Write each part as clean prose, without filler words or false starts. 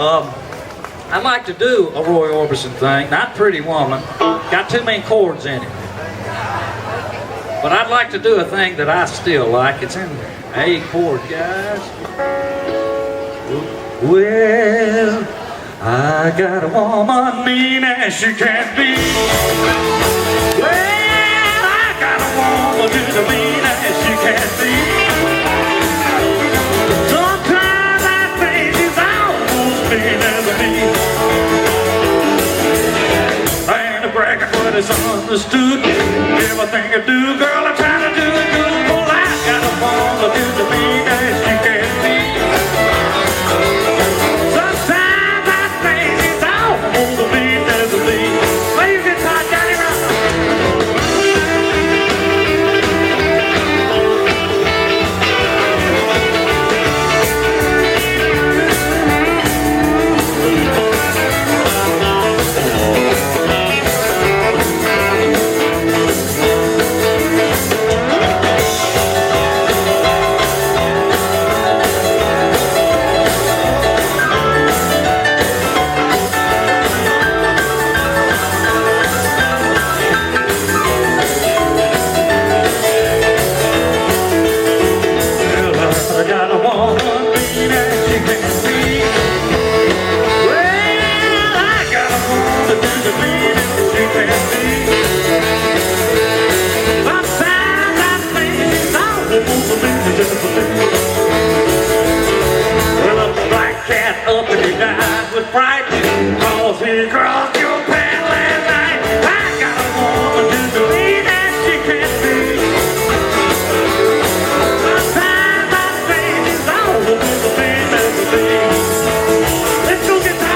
I'd like to do a Roy Orbison thing, not Pretty Woman. Got too many chords in it. But I'd like to do a thing that I still like. It's in A chord, guys. Well, I got a woman mean as she can be. Well, I got a woman just as mean as she can be. Sometimes I think she's almost mean as me. I ain't a braggart, but it's understood. Everything I do, girl, I try to do it good. Well, I got a woman just as mean as she can be. Sometimes I think she's almost mean as me. Play your guitar, Johnny Rock. Well, a black cat up and he died with fright, 'cause he crossed your path last night. I got a woman just as mean as she can be. Sometimes I think she's almost mean as me. Let's go get that.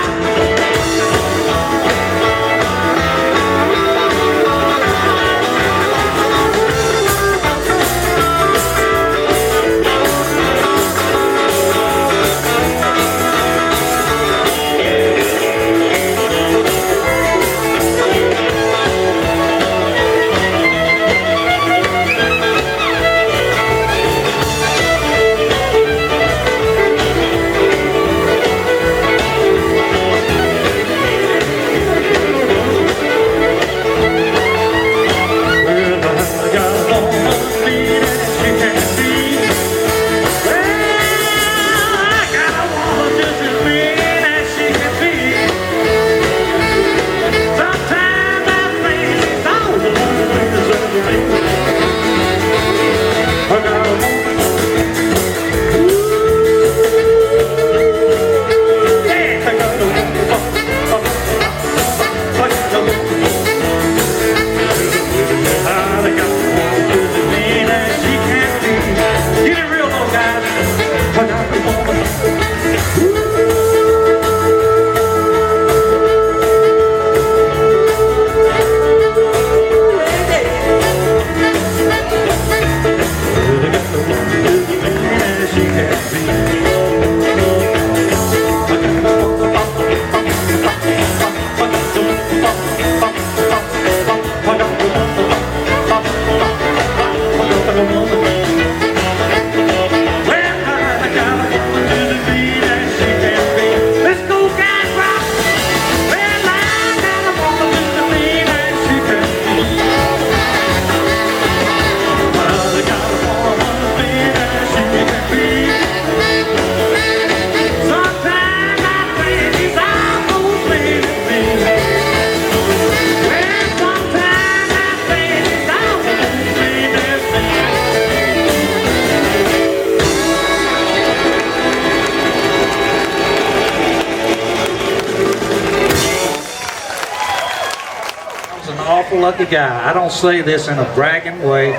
Lucky guy. I don't say this in a bragging way.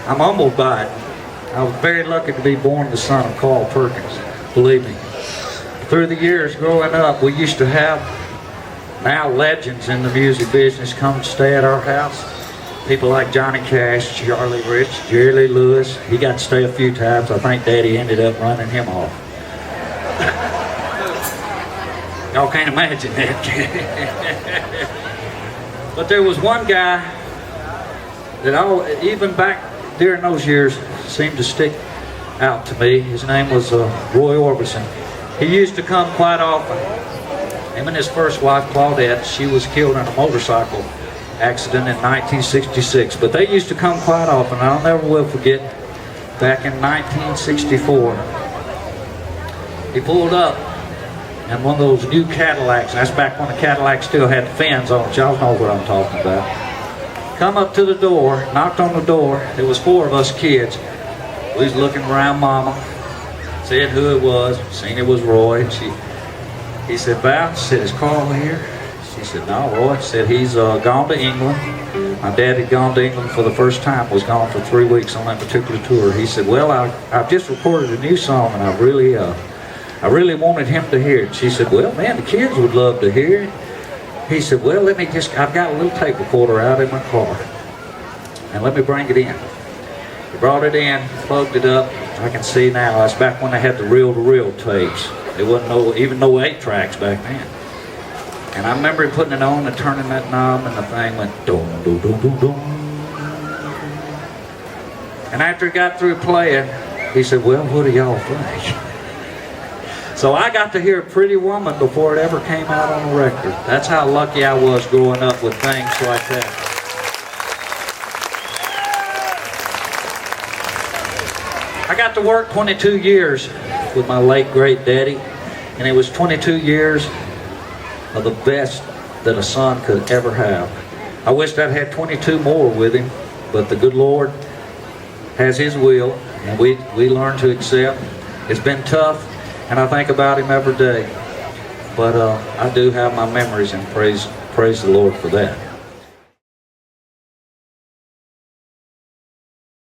I'm humbled by it. I was very lucky to be born the son of Carl Perkins, believe me. Through the years growing up, we used to have now legends in the music business come stay at our house. People like Johnny Cash, Charlie Rich, Jerry Lee Lewis. He got to stay a few times. I think Daddy ended up running him off. Y'all can't imagine that. But there was one guy that even back during those years seemed to stick out to me. His name was Roy Orbison. He used to come quite often. Him and his first wife, Claudette, she was killed in a motorcycle accident in 1966. But they used to come quite often. I'll never will forget, back in 1964, he pulled up in one of those new Cadillacs. That's back when the Cadillac still had the fins on it. Y'all know what I'm talking about. Come up to the door, knocked on the door. There was 4 of us kids. We was looking around Mama, said who it was, seen it was Roy. And he said, Val, she said, is Carl here? She said, no, Roy. She said, he's gone to England. My dad had gone to England for the first time, was gone for 3 weeks on that particular tour. He said, well, I've just recorded a new song, and I really wanted him to hear it. She said, well, man, the kids would love to hear it. He said, well, I've got a little tape recorder out in my car, and let me bring it in. He brought it in, plugged it up. I can see now, that's back when they had the reel-to-reel tapes. There wasn't even no 8 tracks back then. And I remember him putting it on and turning that knob, and the thing went dum, dum, dum, dum, dum. And after he got through playing, he said, well, what do y'all think? So I got to hear Pretty Woman before it ever came out on the record. That's how lucky I was growing up with things like that. I got to work 22 years with my late great daddy, and it was 22 years of the best that a son could ever have. I wished I'd had 22 more with him, but the good Lord has His will, and we learn to accept. It's been tough, and I think about him every day, but I do have my memories, and praise the Lord for that.